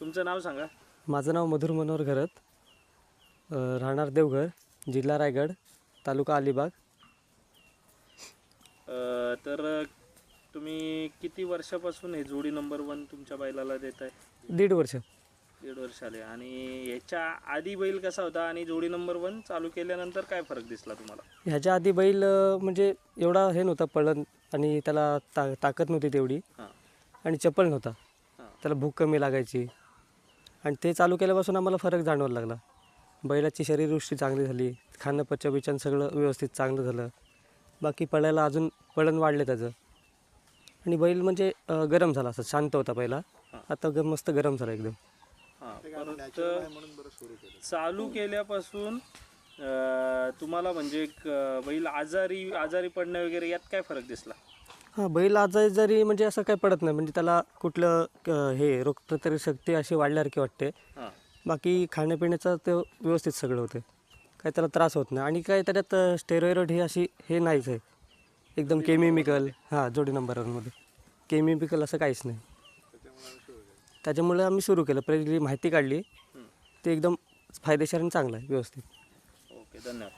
तुमचं नाव सांगा. माझं नाव मधुर मनोहर घरत, राहणार देवघर, जिल्हा रायगड, तालुका अलिबाग. तर तुम्ही किती वर्षापासून हे जोडी नंबर 1 तुमच्या बैलाला देत आहे? 1.5 वर्ष. 1.5 वर्ष आले. आणि याच्या आधी बैल कसा होता आणि जोडी नंबर 1 चालू केल्यानंतर काय फरक दिसला तुम्हाला? ह्याच्या आधी बैल म्हणजे एवढा हे नव्हता पळण, आणि त्याला ताकद नव्हती तेवढी, हां आणि चपळ नव्हता. हां त्याला भूक कमी लागायची, आणि ते चालू केल्यापासून आम्हाला फरक जाणवायला लागला. बैलाची शरीरवृष्टी चांगली झाली, खाणं पचनविचन सगळं व्यवस्थित चांगलं झालं. बाकी पळायला अजून पळण वाढले त्याचं. आणि बैल म्हणजे गरम झाला, असं शांत होता पहिला, आता मस्त गरम झाला एकदम. हां. परत चालू केल्यापासून तुम्हाला म्हणजे बैल आजारी पडणं वगैरे यात काय फरक दिसला? हां, बैल आजारी म्हणजे असं काही पडत नाही, म्हणजे त्याला कुठलं हे रोगप्रतिकारक शक्ती अशी वाढल्यासारखी वाटते. हां बाकी खाण्यापिण्याचं ते व्यवस्थित सगळं होतं, काही त्याला त्रास होत नाही. आणि काय त्याच्यात स्टेरॉइड ही अशी हे नाहीच आहे, एकदम केमिकल. हां, जोडी नंबर 1मध्ये केमिकल असं काहीच नाही. त्याच्यामुळे आम्ही सुरू केलं, पहिली माहिती काढली, ते एकदम फायदेशीर आणि चांगलं आहे, व्यवस्थित. ओके, धन्यवाद.